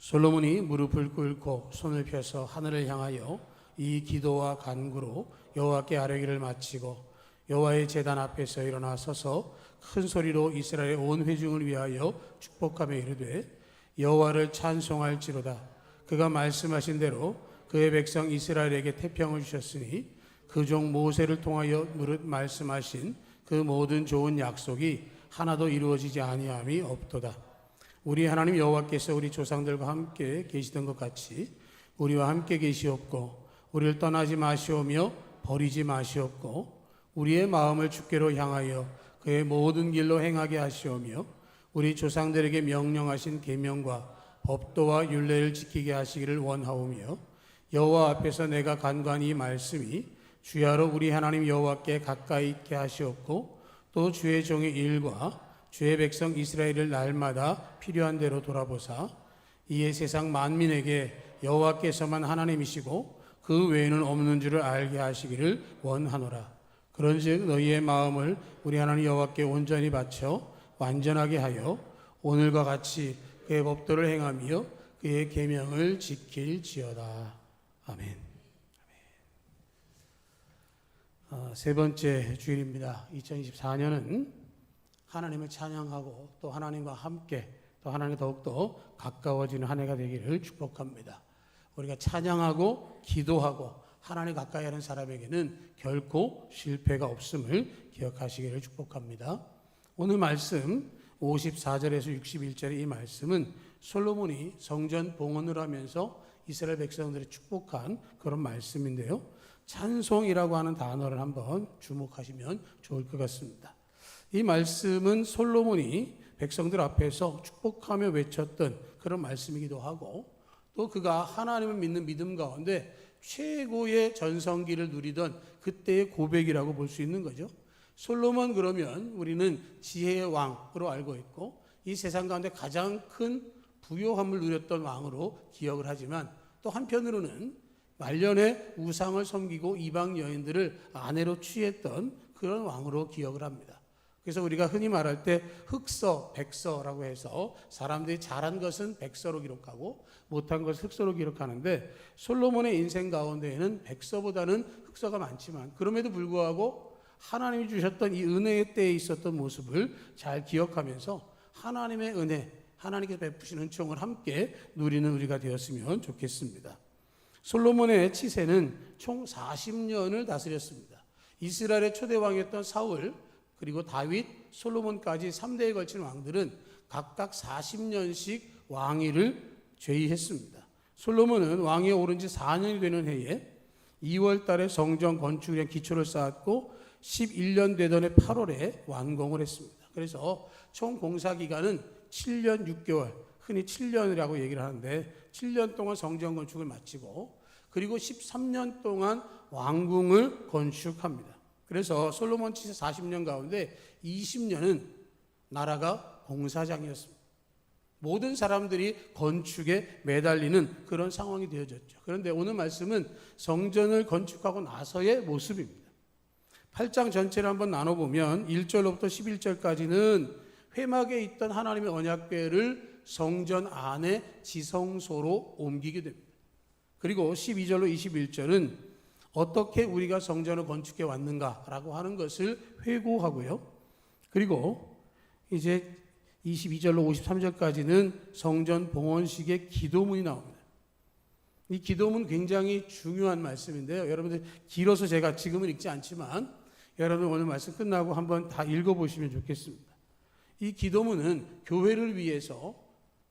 솔로몬이 무릎을 꿇고 손을 펴서 하늘을 향하여 이 기도와 간구로 여호와께 아뢰기를 마치고 여호와의 제단 앞에서 일어나 서서 큰 소리로 이스라엘의 온 회중을 위하여 축복하며 이르되 여호와를 찬송할지로다. 그가 말씀하신 대로 그의 백성 이스라엘에게 태평을 주셨으니 그 종 모세를 통하여 무릇 말씀하신 그 모든 좋은 약속이 하나도 이루어지지 아니함이 없도다. 우리 하나님 여호와께서 우리 조상들과 함께 계시던 것 같이 우리와 함께 계시옵고 우리를 떠나지 마시오며 버리지 마시옵고 우리의 마음을 주께로 향하여 그의 모든 길로 행하게 하시오며 우리 조상들에게 명령하신 계명과 법도와 율례를 지키게 하시기를 원하오며 여호와 앞에서 내가 간구한 이 말씀이 주야로 우리 하나님 여호와께 가까이 있게 하시옵고 또 주의 종의 일과 주의 백성 이스라엘을 날마다 필요한 대로 돌아보사 이에 세상 만민에게 여호와께서만 하나님이시고 그 외에는 없는 줄을 알게 하시기를 원하노라. 그런즉 너희의 마음을 우리 하나님 여호와께 온전히 바쳐 완전하게 하여 오늘과 같이 그의 법도를 행하며 그의 계명을 지킬지어다. 아멘. 세 번째 주일입니다. 2024년은 하나님을 찬양하고 또 하나님과 함께 또 하나님과 더욱더 가까워지는 한 해가 되기를 축복합니다. 우리가 찬양하고 기도하고 하나님 가까이 하는 사람에게는 결코 실패가 없음을 기억하시기를 축복합니다. 오늘 말씀 54절에서 61절의 이 말씀은 솔로몬이 성전 봉헌을 하면서 이스라엘 백성들을 축복한 그런 말씀인데요. 찬송이라고 하는 단어를 한번 주목하시면 좋을 것 같습니다. 이 말씀은 솔로몬이 백성들 앞에서 축복하며 외쳤던 그런 말씀이기도 하고 또 그가 하나님을 믿는 믿음 가운데 최고의 전성기를 누리던 그때의 고백이라고 볼 수 있는 거죠. 솔로몬 그러면 우리는 지혜의 왕으로 알고 있고 이 세상 가운데 가장 큰 부요함을 누렸던 왕으로 기억을 하지만 또 한편으로는 말년에 우상을 섬기고 이방 여인들을 아내로 취했던 그런 왕으로 기억을 합니다. 그래서 우리가 흔히 말할 때 흑서, 백서라고 해서 사람들이 잘한 것은 백서로 기록하고 못한 것은 흑서로 기록하는데 솔로몬의 인생 가운데에는 백서보다는 흑서가 많지만 그럼에도 불구하고 하나님이 주셨던 이 은혜의 때에 있었던 모습을 잘 기억하면서 하나님의 은혜, 하나님께서 베푸시는 은총을 함께 누리는 우리가 되었으면 좋겠습니다. 솔로몬의 치세는 총 40년을 다스렸습니다. 이스라엘의 초대 왕이었던 사울, 그리고 다윗, 솔로몬까지 3대에 걸친 왕들은 각각 40년씩 왕위를 제위했습니다. 솔로몬은 왕위에 오른 지 4년이 되는 해에 2월 달에 성전 건축에 기초를 쌓았고 11년 되던 해 8월에 완공을 했습니다. 그래서 총 공사 기간은 7년 6개월, 흔히 7년이라고 얘기를 하는데 7년 동안 성전 건축을 마치고 그리고 13년 동안 왕궁을 건축합니다. 그래서 솔로몬 치세 40년 가운데 20년은 나라가 공사장이었습니다. 모든 사람들이 건축에 매달리는 그런 상황이 되어졌죠. 그런데 오늘 말씀은 성전을 건축하고 나서의 모습입니다. 8장 전체를 한번 나눠보면 1절로부터 11절까지는 회막에 있던 하나님의 언약궤를 성전 안에 지성소로 옮기게 됩니다. 그리고 12절로 21절은 어떻게 우리가 성전을 건축해 왔는가라고 하는 것을 회고하고요. 그리고 이제 22절로 53절까지는 성전 봉헌식의 기도문이 나옵니다. 이 기도문 굉장히 중요한 말씀인데요. 여러분들 길어서 제가 지금은 읽지 않지만 여러분 오늘 말씀 끝나고 한번 다 읽어보시면 좋겠습니다. 이 기도문은 교회를 위해서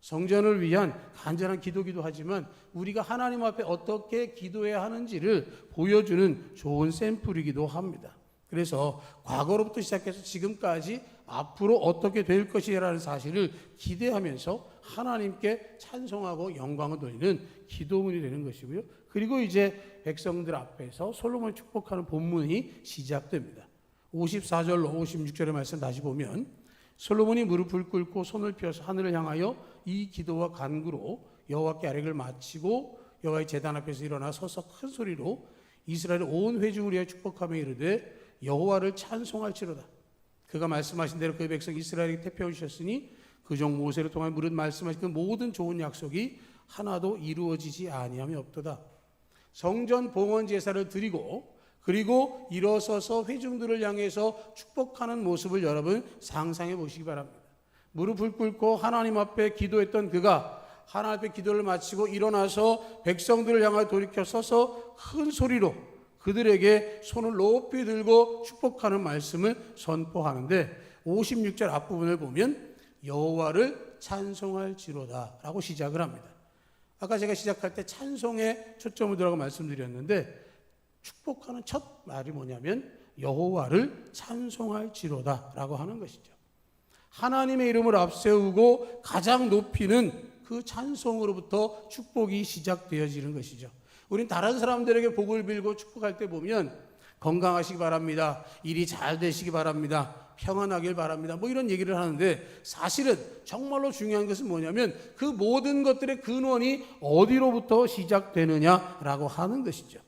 성전을 위한 간절한 기도기도 하지만 우리가 하나님 앞에 어떻게 기도해야 하는지를 보여주는 좋은 샘플이기도 합니다. 그래서 과거로부터 시작해서 지금까지 앞으로 어떻게 될 것이라는 사실을 기대하면서 하나님께 찬송하고 영광을 돌리는 기도문이 되는 것이고요. 그리고 이제 백성들 앞에서 솔로몬을 축복하는 본문이 시작됩니다. 54절로 56절의 말씀 다시 보면 솔로몬이 무릎을 꿇고 손을 펴서 하늘을 향하여 이 기도와 간구로 여호와께 아뢰기를 마치고 여호와의 제단 앞에서 일어나 서서 큰 소리로 이스라엘의 온 회중을 위하여 축복하며 이르되 여호와를 찬송할지로다. 그가 말씀하신 대로 그의 백성 이스라엘에게 태평을 주셨으니 그 종 모세를 통하여 무릇 말씀하신 그 모든 좋은 약속이 하나도 이루어지지 아니함이 없도다. 성전 봉헌 제사를 드리고 그리고 일어서서 회중들을 향해서 축복하는 모습을 여러분 상상해 보시기 바랍니다. 무릎을 꿇고 하나님 앞에 기도했던 그가 하나님 앞에 기도를 마치고 일어나서 백성들을 향하여 돌이켜 서서 큰 소리로 그들에게 손을 높이 들고 축복하는 말씀을 선포하는데 56절 앞부분을 보면 여호와를 찬송할지로다 라고 시작을 합니다. 아까 제가 시작할 때 찬송에 초점을 두라고 말씀드렸는데 축복하는 첫 말이 뭐냐면 여호와를 찬송할지로다 라고 하는 것이죠. 하나님의 이름을 앞세우고 가장 높이는 그 찬송으로부터 축복이 시작되어지는 것이죠. 우린 다른 사람들에게 복을 빌고 축복할 때 보면 건강하시기 바랍니다. 일이 잘 되시기 바랍니다. 평안하길 바랍니다. 뭐 이런 얘기를 하는데 사실은 정말로 중요한 것은 뭐냐면 그 모든 것들의 근원이 어디로부터 시작되느냐라고 하는 것이죠.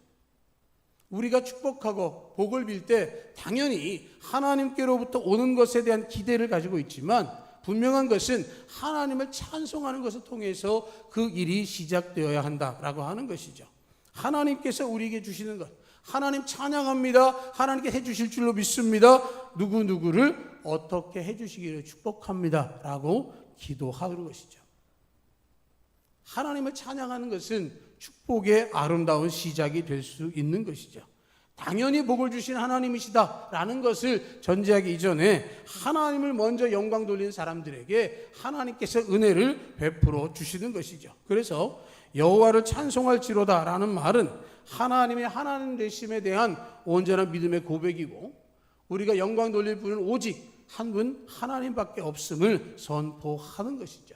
우리가 축복하고 복을 빌 때 당연히 하나님께로부터 오는 것에 대한 기대를 가지고 있지만 분명한 것은 하나님을 찬송하는 것을 통해서 그 일이 시작되어야 한다라고 하는 것이죠. 하나님께서 우리에게 주시는 것, 하나님 찬양합니다. 하나님께 해주실 줄로 믿습니다. 누구누구를 어떻게 해주시기를 축복합니다 라고 기도하는 것이죠. 하나님을 찬양하는 것은 축복의 아름다운 시작이 될 수 있는 것이죠. 당연히 복을 주신 하나님이시다라는 것을 전제하기 이전에 하나님을 먼저 영광 돌리는 사람들에게 하나님께서 은혜를 베풀어 주시는 것이죠. 그래서 여호와를 찬송할지로다라는 말은 하나님의 하나님 되심에 대한 온전한 믿음의 고백이고 우리가 영광 돌릴 분은 오직 한 분 하나님밖에 없음을 선포하는 것이죠.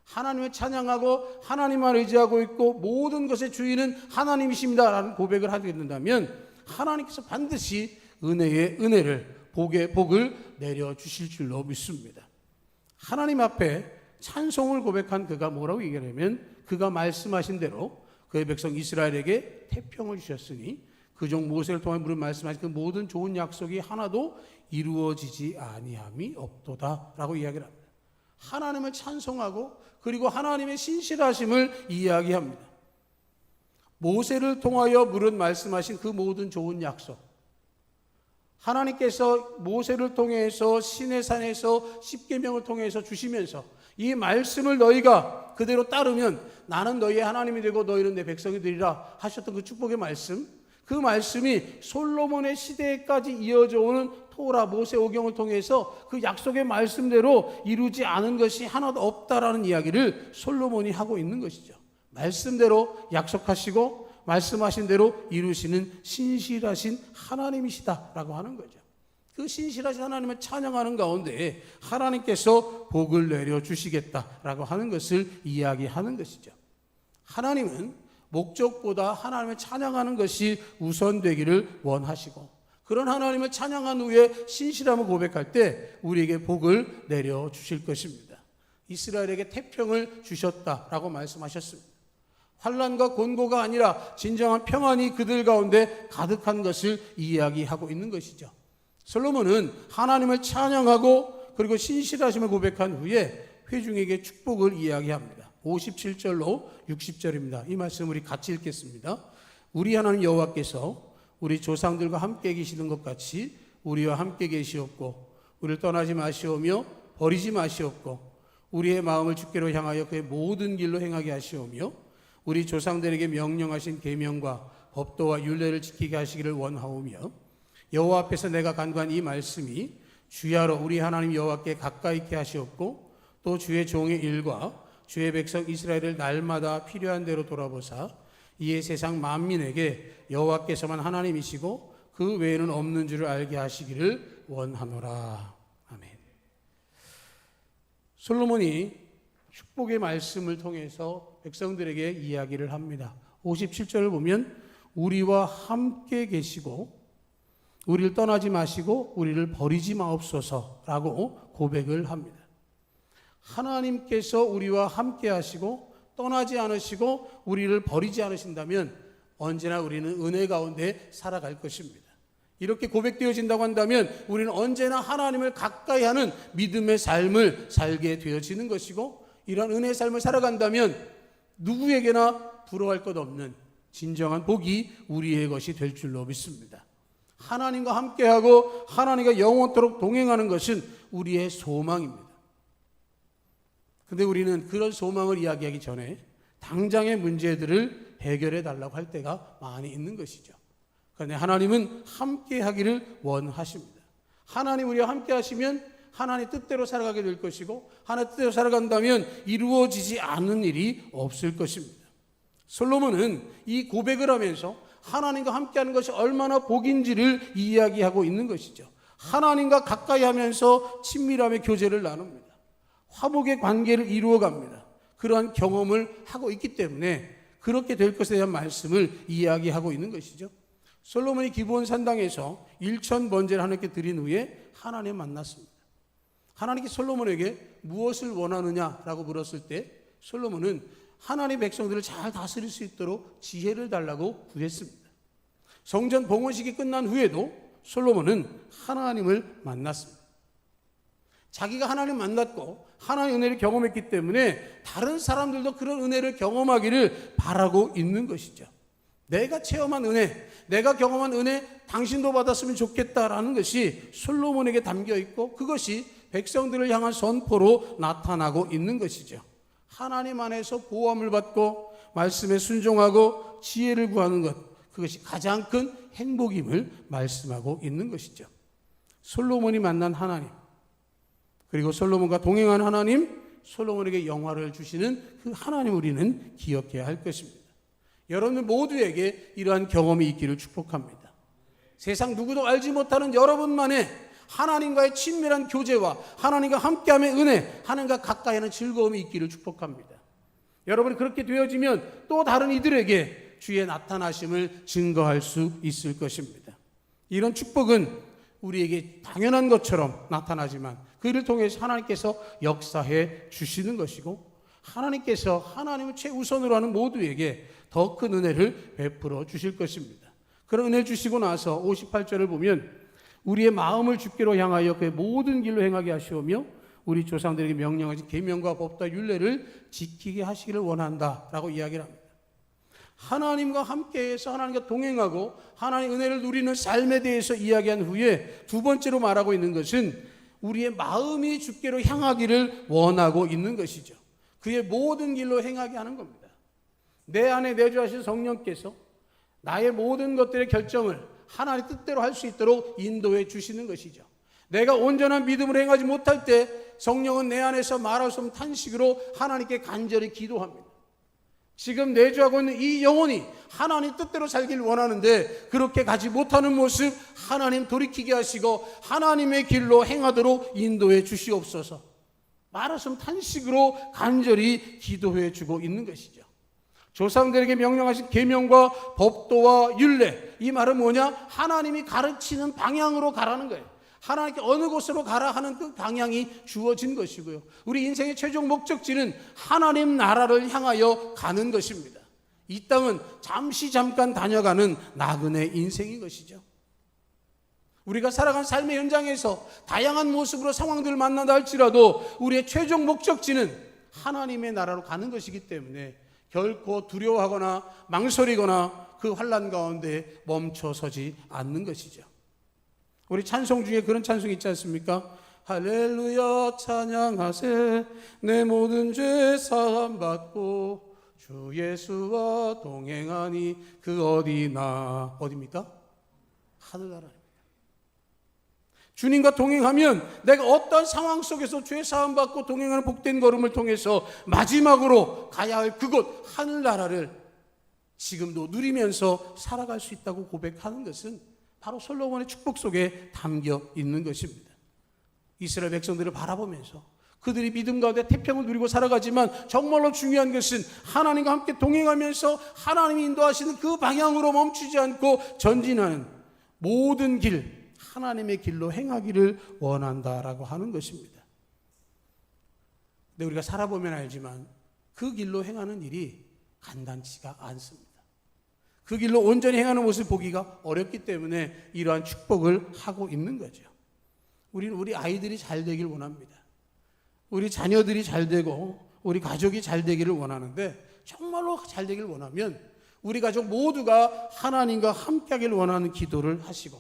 하나님을 찬양하고 하나님만 의지하고 있고 모든 것의 주인은 하나님이십니다라는 고백을 하게 된다면 하나님께서 반드시 은혜의 은혜를 복의 복을 내려주실 줄로 믿습니다. 하나님 앞에 찬송을 고백한 그가 뭐라고 얘기하냐면 그가 말씀하신 대로 그의 백성 이스라엘에게 태평을 주셨으니 그종 모세를 통해 물은 말씀하신 그 모든 좋은 약속이 하나도 이루어지지 아니함이 없도다라고 이야기를 합니다. 하나님을 찬송하고 그리고 하나님의 신실하심을 이야기합니다. 모세를 통하여 물은 말씀하신 그 모든 좋은 약속, 하나님께서 모세를 통해서 시내산에서 십계명을 통해서 주시면서 이 말씀을 너희가 그대로 따르면 나는 너희의 하나님이 되고 너희는 내 백성이 되리라 하셨던 그 축복의 말씀, 그 말씀이 솔로몬의 시대까지 이어져 오는 토라 모세오경을 통해서 그 약속의 말씀대로 이루지 않은 것이 하나도 없다라는 이야기를 솔로몬이 하고 있는 것이죠. 말씀대로 약속하시고 말씀하신 대로 이루시는 신실하신 하나님이시다라고 하는 거죠. 그 신실하신 하나님을 찬양하는 가운데 하나님께서 복을 내려주시겠다라고 하는 것을 이야기하는 것이죠. 하나님은 목적보다 하나님을 찬양하는 것이 우선되기를 원하시고 그런 하나님을 찬양한 후에 신실함을 고백할 때 우리에게 복을 내려주실 것입니다. 이스라엘에게 태평을 주셨다라고 말씀하셨습니다. 환난과 곤고가 아니라 진정한 평안이 그들 가운데 가득한 것을 이야기하고 있는 것이죠. 솔로몬은 하나님을 찬양하고 그리고 신실하심을 고백한 후에 회중에게 축복을 이야기합니다. 57절로 60절입니다. 이 말씀 우리 같이 읽겠습니다. 우리 하나님 여호와께서 우리 조상들과 함께 계시는 것 같이 우리와 함께 계시옵고 우리를 떠나지 마시오며 버리지 마시옵고 우리의 마음을 주께로 향하여 그의 모든 길로 행하게 하시오며 우리 조상들에게 명령하신 계명과 법도와 율례를 지키게 하시기를 원하오며 여호와 앞에서 내가 간구한 이 말씀이 주야로 우리 하나님 여호와께 가까이 있게 하시옵고 또 주의 종의 일과 주의 백성 이스라엘을 날마다 필요한 대로 돌아보사 이에 세상 만민에게 여호와께서만 하나님이시고 그 외에는 없는 줄을 알게 하시기를 원하노라. 아멘. 솔로몬이 축복의 말씀을 통해서 백성들에게 이야기를 합니다. 57절을 보면 우리와 함께 계시고 우리를 떠나지 마시고 우리를 버리지 마옵소서라고 고백을 합니다. 하나님께서 우리와 함께 하시고 떠나지 않으시고 우리를 버리지 않으신다면 언제나 우리는 은혜 가운데 살아갈 것입니다. 이렇게 고백되어진다고 한다면 우리는 언제나 하나님을 가까이 하는 믿음의 삶을 살게 되어지는 것이고 이런 은혜의 삶을 살아간다면 누구에게나 부러워할 것 없는 진정한 복이 우리의 것이 될 줄로 믿습니다. 하나님과 함께하고 하나님과 영원토록 동행하는 것은 우리의 소망입니다. 근데 우리는 그런 소망을 이야기하기 전에 당장의 문제들을 해결해 달라고 할 때가 많이 있는 것이죠. 그런데 하나님은 함께하기를 원하십니다. 하나님 우리와 함께하시면 하나님 뜻대로 살아가게 될 것이고, 하나님 뜻대로 살아간다면 이루어지지 않는 일이 없을 것입니다. 솔로몬은 이 고백을 하면서 하나님과 함께하는 것이 얼마나 복인지를 이야기하고 있는 것이죠. 하나님과 가까이 하면서 친밀함의 교제를 나눕니다. 화목의 관계를 이루어갑니다. 그러한 경험을 하고 있기 때문에 그렇게 될 것에 대한 말씀을 이야기하고 있는 것이죠. 솔로몬이 기브온 산당에서 1000번제를 하나님께 드린 후에 하나님 만났습니다. 하나님께 솔로몬에게 무엇을 원하느냐라고 물었을 때 솔로몬은 하나님의 백성들을 잘 다스릴 수 있도록 지혜를 달라고 구했습니다. 성전 봉헌식이 끝난 후에도 솔로몬은 하나님을 만났습니다. 자기가 하나님을 만났고 하나님의 은혜를 경험했기 때문에 다른 사람들도 그런 은혜를 경험하기를 바라고 있는 것이죠. 내가 체험한 은혜, 내가 경험한 은혜 당신도 받았으면 좋겠다라는 것이 솔로몬에게 담겨 있고, 그것이 백성들을 향한 선포로 나타나고 있는 것이죠. 하나님 안에서 보호함을 받고 말씀에 순종하고 지혜를 구하는 것, 그것이 가장 큰 행복임을 말씀하고 있는 것이죠. 솔로몬이 만난 하나님, 그리고 솔로몬과 동행한 하나님, 솔로몬에게 영화를 주시는 그 하나님 우리는 기억해야 할 것입니다. 여러분 모두에게 이러한 경험이 있기를 축복합니다. 세상 누구도 알지 못하는 여러분만의 하나님과의 친밀한 교제와 하나님과 함께함의 은혜, 하나님과 가까이 하는 즐거움이 있기를 축복합니다. 여러분이 그렇게 되어지면 또 다른 이들에게 주의 나타나심을 증거할 수 있을 것입니다. 이런 축복은 우리에게 당연한 것처럼 나타나지만 그를 통해서 하나님께서 역사해 주시는 것이고, 하나님께서 하나님을 최우선으로 하는 모두에게 더 큰 은혜를 베풀어 주실 것입니다. 그런 은혜를 주시고 나서 58절을 보면 우리의 마음을 주께로 향하여 그의 모든 길로 행하게 하시오며 우리 조상들에게 명령하신 계명과 법과 율례를 지키게 하시기를 원한다라고 이야기를 합니다. 하나님과 함께해서 하나님과 동행하고 하나님의 은혜를 누리는 삶에 대해서 이야기한 후에 두 번째로 말하고 있는 것은 우리의 마음이 주께로 향하기를 원하고 있는 것이죠. 그의 모든 길로 행하게 하는 겁니다. 내 안에 내주하신 성령께서 나의 모든 것들의 결정을 하나님의 뜻대로 할 수 있도록 인도해 주시는 것이죠. 내가 온전한 믿음으로 행하지 못할 때 성령은 내 안에서 말할 수 없는 탄식으로 하나님께 간절히 기도합니다. 지금 내주하고 있는 이 영혼이 하나님 뜻대로 살기를 원하는데 그렇게 가지 못하는 모습 하나님 돌이키게 하시고 하나님의 길로 행하도록 인도해 주시옵소서. 말할 수 없는 탄식으로 간절히 기도해 주고 있는 것이죠. 조상들에게 명령하신 계명과 법도와 율례, 이 말은 뭐냐? 하나님이 가르치는 방향으로 가라는 거예요. 하나님께 어느 곳으로 가라 하는 그 방향이 주어진 것이고요. 우리 인생의 최종 목적지는 하나님 나라를 향하여 가는 것입니다. 이 땅은 잠깐 다녀가는 나그네 인생인 것이죠. 우리가 살아간 삶의 현장에서 다양한 모습으로 상황들을 만난다 할지라도 우리의 최종 목적지는 하나님의 나라로 가는 것이기 때문에 결코 두려워하거나 망설이거나 그 환난 가운데 멈춰서지 않는 것이죠. 우리 찬송 중에 그런 찬송이 있지 않습니까? 할렐루야 찬양하세 내 모든 죄 사함 받고 주 예수와 동행하니 그 어디나, 어디입니까? 하늘나라입니다. 주님과 동행하면 내가 어떤 상황 속에서 죄 사함 받고 동행하는 복된 걸음을 통해서 마지막으로 가야 할 그곳 하늘나라를 지금도 누리면서 살아갈 수 있다고 고백하는 것은 바로 솔로몬의 축복 속에 담겨 있는 것입니다. 이스라엘 백성들을 바라보면서 그들이 믿음 가운데 태평을 누리고 살아가지만 정말로 중요한 것은 하나님과 함께 동행하면서 하나님이 인도하시는 그 방향으로 멈추지 않고 전진하는 모든 길, 하나님의 길로 행하기를 원한다라고 하는 것입니다. 근데 우리가 살아보면 알지만 그 길로 행하는 일이 간단치가 않습니다. 그 길로 온전히 행하는 모습을 보기가 어렵기 때문에 이러한 축복을 하고 있는 거죠. 우리는 우리 아이들이 잘 되길 원합니다. 우리 자녀들이 잘 되고 우리 가족이 잘 되기를 원하는데 정말로 잘 되길 원하면 우리 가족 모두가 하나님과 함께하길 원하는 기도를 하시고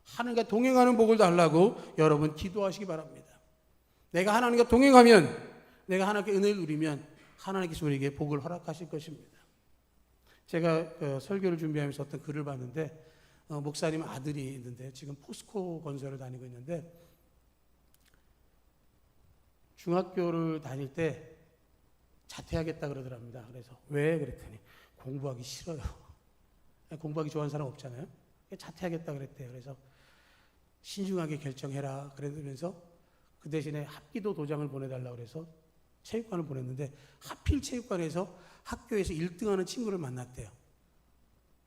하나님과 동행하는 복을 달라고 여러분 기도하시기 바랍니다. 내가 하나님과 동행하면, 내가 하나님께 은혜를 누리면 하나님께서 우리에게 복을 허락하실 것입니다. 제가 설교를 준비하면서 어떤 글을 봤는데 목사님 아들이 있는데 지금 포스코 건설을 다니고 있는데 중학교를 다닐 때 자퇴하겠다 그러더랍니다. 그래서 왜? 그랬더니 공부하기 싫어요. 공부하기 좋아하는 사람 없잖아요. 자퇴하겠다 그랬대요. 그래서 신중하게 결정해라 그러면서 그 대신에 합기도 도장을 보내달라고 그래서 체육관을 보냈는데 하필 체육관에서 학교에서 1등하는 친구를 만났대요.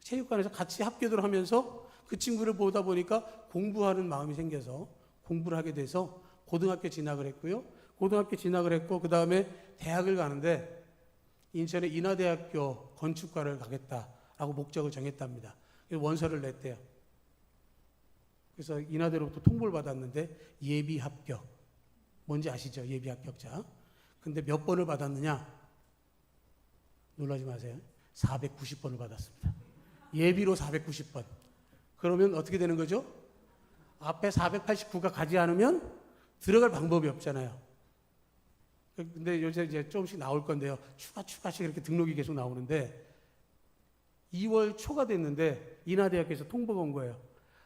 체육관에서 같이 합기도를 하면서 그 친구를 보다 보니까 공부하는 마음이 생겨서 공부를 하게 돼서 고등학교 진학을 했고요. 고등학교 진학을 했고 그 다음에 대학을 가는데 인천의 인하대학교 건축과를 가겠다라고 목적을 정했답니다. 그래서 원서를 냈대요. 그래서 인하대로부터 통보를 받았는데 예비 합격. 뭔지 아시죠? 예비 합격자. 근데 몇 번을 받았느냐? 놀라지 마세요. 490번을 받았습니다. 예비로 490번. 그러면 어떻게 되는 거죠? 앞에 489가 가지 않으면 들어갈 방법이 없잖아요. 근데 요새 이제 조금씩 나올 건데요. 추가씩 이렇게 등록이 계속 나오는데 2월 초가 됐는데 인하대학교에서 통보가 온 거예요.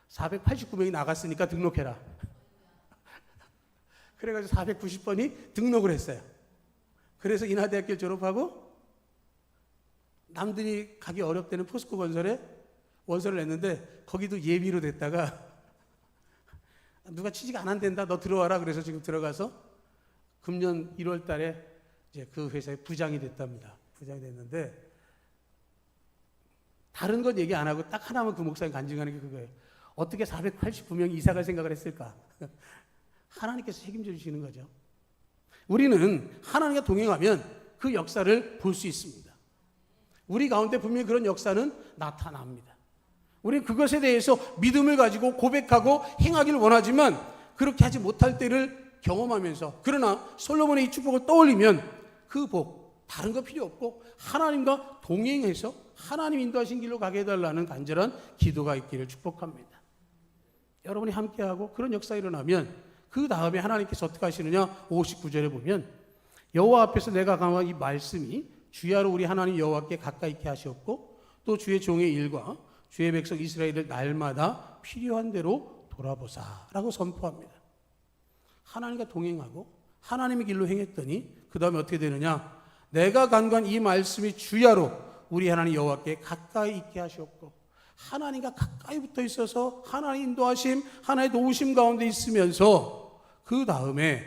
489명이 나갔으니까 등록해라. 그래가지고 490번이 등록을 했어요. 그래서 인하대학교 졸업하고 남들이 가기 어렵다는 포스코 건설에 원서를 냈는데 거기도 예비로 됐다가 누가 취직 안 한댄다 너 들어와라 그래서 지금 들어가서 금년 1월 달에 이제 그 회사의 부장이 됐답니다. 부장이 됐는데 다른 건 얘기 안 하고 딱 하나만 그 목사님 간증하는 게 그거예요. 어떻게 489명이 이사 갈 생각을 했을까? 하나님께서 책임져 주시는 거죠. 우리는 하나님과 동행하면 그 역사를 볼 수 있습니다. 우리 가운데 분명히 그런 역사는 나타납니다. 우리는 그것에 대해서 믿음을 가지고 고백하고 행하기를 원하지만 그렇게 하지 못할 때를 경험하면서 그러나 솔로몬의 이 축복을 떠올리면 그 복 다른 거 필요 없고 하나님과 동행해서 하나님 인도하신 길로 가게 해달라는 간절한 기도가 있기를 축복합니다. 여러분이 함께하고 그런 역사가 일어나면 그 다음에 하나님께서 어떻게 하시느냐 59절에 보면 여호와 앞에서 내가 강한 이 말씀이 주야로 우리 하나님 여호와께 가까이 있게 하시옵고 또 주의 종의 일과 주의 백성 이스라엘을 날마다 필요한 대로 돌아보사 라고 선포합니다. 하나님과 동행하고 하나님의 길로 행했더니 그 다음에 어떻게 되느냐 내가 간구한 이 말씀이 주야로 우리 하나님 여호와께 가까이 있게 하시옵고 하나님과 가까이 붙어 있어서 하나님 인도하심 하나님의 도우심 가운데 있으면서 그 다음에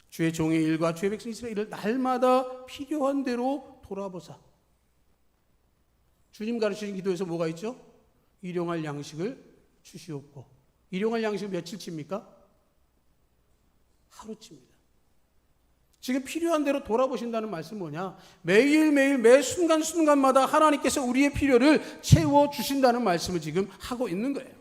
주의 종의 일과 주의 백성 이스라엘을 날마다 필요한 대로 돌아보사. 주님 가르치신 기도에서 뭐가 있죠? 일용할 양식을 주시옵고 일용할 양식은 며칠치입니까? 하루치입니다. 지금 필요한 대로 돌아보신다는 말씀은 뭐냐? 매일매일 매 순간순간마다 하나님께서 우리의 필요를 채워주신다는 말씀을 지금 하고 있는 거예요.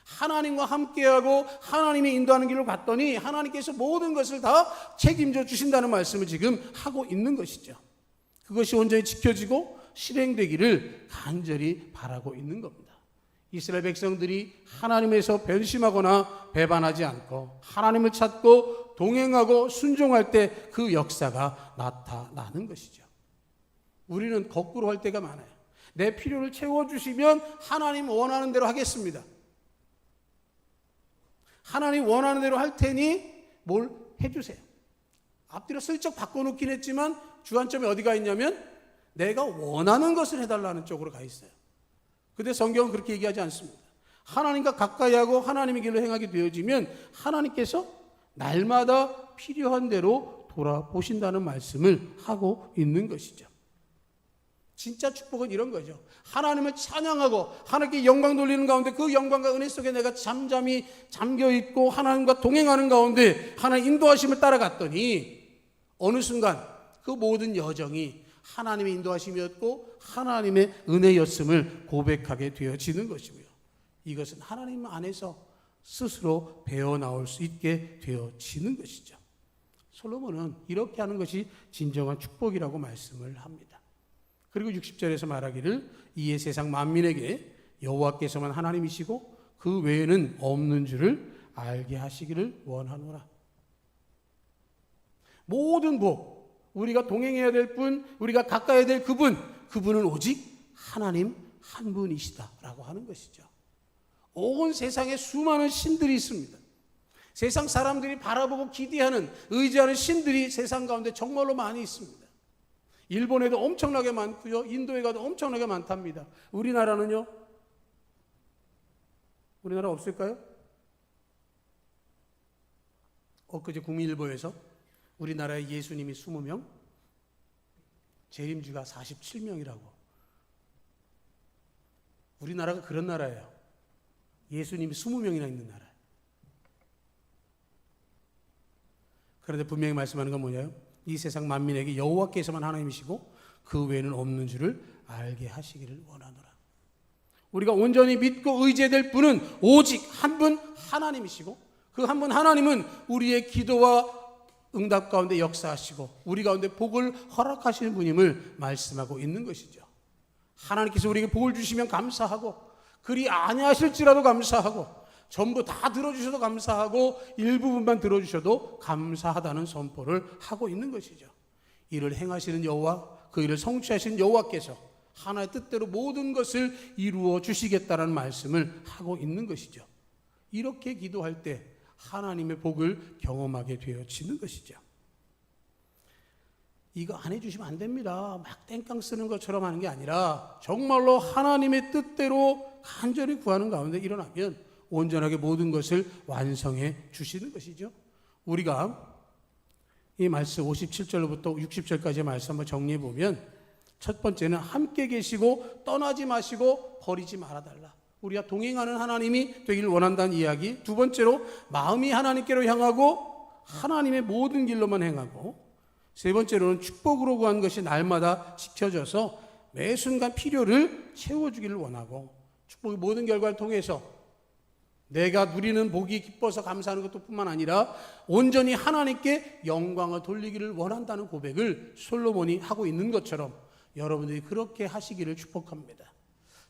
하나님과 함께하고 하나님이 인도하는 길로 갔더니 하나님께서 모든 것을 다 책임져 주신다는 말씀을 지금 하고 있는 것이죠. 그것이 온전히 지켜지고 실행되기를 간절히 바라고 있는 겁니다. 이스라엘 백성들이 하나님에서 변심하거나 배반하지 않고 하나님을 찾고 동행하고 순종할 때 그 역사가 나타나는 것이죠. 우리는 거꾸로 할 때가 많아요. 내 필요를 채워주시면 하나님 원하는 대로 하겠습니다. 하나님 원하는 대로 할 테니 뭘 해주세요. 앞뒤로 슬쩍 바꿔놓긴 했지만 주안점이 어디가 있냐면 내가 원하는 것을 해달라는 쪽으로 가 있어요. 근데 성경은 그렇게 얘기하지 않습니다. 하나님과 가까이 하고 하나님의 길로 행하게 되어지면 하나님께서 날마다 필요한 대로 돌아보신다는 말씀을 하고 있는 것이죠. 진짜 축복은 이런 거죠. 하나님을 찬양하고 하나님께 영광 돌리는 가운데 그 영광과 은혜 속에 내가 잠잠히 잠겨있고 하나님과 동행하는 가운데 하나님 인도하심을 따라갔더니 어느 순간 그 모든 여정이 하나님의 인도하심이었고 하나님의 은혜였음을 고백하게 되어지는 것이고요. 이것은 하나님 안에서 스스로 배워나올 수 있게 되어지는 것이죠. 솔로몬은 이렇게 하는 것이 진정한 축복이라고 말씀을 합니다. 그리고 60절에서 말하기를 이에 세상 만민에게 여호와께서만 하나님이시고 그 외에는 없는 줄을 알게 하시기를 원하노라. 모든 복, 우리가 동행해야 될 분, 우리가 가까이 될 그분은 오직 하나님 한 분이시다라고 하는 것이죠. 온 세상에 수많은 신들이 있습니다. 세상 사람들이 바라보고 기대하는, 의지하는 신들이 세상 가운데 정말로 많이 있습니다. 일본에도 엄청나게 많고요. 인도에 가도 엄청나게 많답니다. 우리나라는요? 우리나라 없을까요? 엊그제 국민일보에서 우리나라의 예수님이 20명, 재림주가 47명이라고. 우리나라가 그런 나라예요. 예수님이 20명이나 있는 나라예요. 그런데 분명히 말씀하는 건 뭐냐요? 이 세상 만민에게 여호와께서만 하나님이시고 그 외에는 없는 줄을 알게 하시기를 원하노라. 우리가 온전히 믿고 의지해야 될 분은 오직 한 분 하나님이시고 그 한 분 하나님은 우리의 기도와 응답 가운데 역사하시고 우리 가운데 복을 허락하시는 분임을 말씀하고 있는 것이죠. 하나님께서 우리에게 복을 주시면 감사하고 그리 아니하실지라도 감사하고 전부 다 들어주셔도 감사하고 일부분만 들어주셔도 감사하다는 선포를 하고 있는 것이죠. 이를 행하시는 여호와, 그 일을 성취하시는 여호와께서 하나의 뜻대로 모든 것을 이루어 주시겠다는 말씀을 하고 있는 것이죠. 이렇게 기도할 때 하나님의 복을 경험하게 되어지는 것이죠. 이거 안 해주시면 안 됩니다. 막 땡깡 쓰는 것처럼 하는 게 아니라 정말로 하나님의 뜻대로 간절히 구하는 가운데 일어나면 온전하게 모든 것을 완성해 주시는 것이죠. 우리가 이 말씀 57절부터 60절까지의 말씀 한번 정리해 보면 첫 번째는 함께 계시고 떠나지 마시고 버리지 말아달라. 우리가 동행하는 하나님이 되기를 원한다는 이야기. 두 번째로 마음이 하나님께로 향하고 하나님의 모든 길로만 행하고, 세 번째로는 축복으로 구한 것이 날마다 지켜져서 매 순간 필요를 채워주기를 원하고, 축복의 모든 결과를 통해서 내가 누리는 복이 기뻐서 감사하는 것도 뿐만 아니라 온전히 하나님께 영광을 돌리기를 원한다는 고백을 솔로몬이 하고 있는 것처럼 여러분들이 그렇게 하시기를 축복합니다.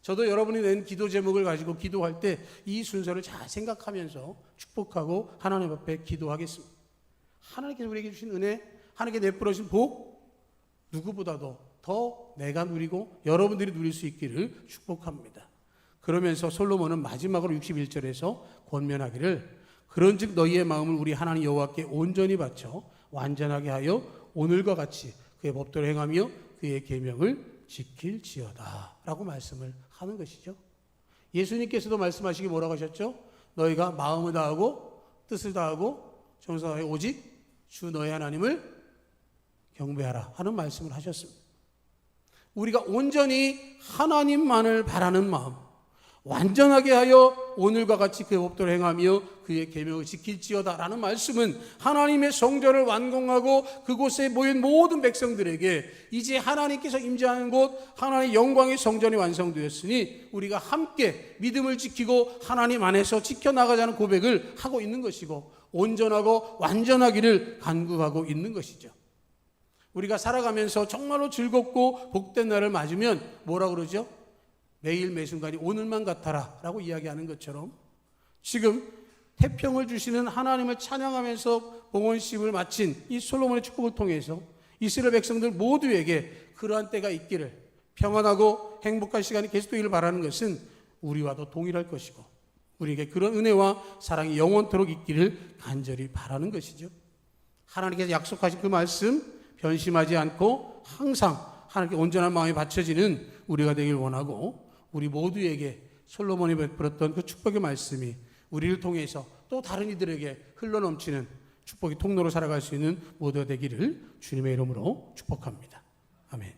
저도 여러분이 낸 기도 제목을 가지고 기도할 때 이 순서를 잘 생각하면서 축복하고 하나님 앞에 기도하겠습니다. 하나님께서 우리에게 주신 은혜, 하나님께 내버려 주신 복, 누구보다도 더 내가 누리고 여러분들이 누릴 수 있기를 축복합니다. 그러면서 솔로몬은 마지막으로 61절에서 권면하기를 그런즉 너희의 마음을 우리 하나님 여호와께 온전히 바쳐 완전하게 하여 오늘과 같이 그의 법도를 행하며 그의 계명을 지킬지어다 라고 말씀을 하는 것이죠. 예수님께서도 말씀하시기 뭐라고 하셨죠? 너희가 마음을 다하고 뜻을 다하고 정성을 다하여 오직 주 너희 하나님을 경배하라 하는 말씀을 하셨습니다. 우리가 온전히 하나님만을 바라는 마음, 완전하게 하여 오늘과 같이 그의 법도를 행하며 그의 계명을 지킬지어다 라는 말씀은 하나님의 성전을 완공하고 그곳에 모인 모든 백성들에게 이제 하나님께서 임재하는 곳 하나님의 영광의 성전이 완성되었으니 우리가 함께 믿음을 지키고 하나님 안에서 지켜나가자는 고백을 하고 있는 것이고 온전하고 완전하기를 간구하고 있는 것이죠. 우리가 살아가면서 정말로 즐겁고 복된 날을 맞으면 뭐라고 그러죠? 매일 매순간이 오늘만 같아라 라고 이야기하는 것처럼 지금 태평을 주시는 하나님을 찬양하면서 봉헌식을 마친 이 솔로몬의 축복을 통해서 이스라엘 백성들 모두에게 그러한 때가 있기를, 평안하고 행복한 시간이 계속되기를 바라는 것은 우리와도 동일할 것이고 우리에게 그런 은혜와 사랑이 영원토록 있기를 간절히 바라는 것이죠. 하나님께서 약속하신 그 말씀 변심하지 않고 항상 하나님께 온전한 마음이 바쳐지는 우리가 되길 원하고, 우리 모두에게 솔로몬이 베풀었던 그 축복의 말씀이 우리를 통해서 또 다른 이들에게 흘러넘치는 축복의 통로로 살아갈 수 있는 모두가 되기를 주님의 이름으로 축복합니다. 아멘.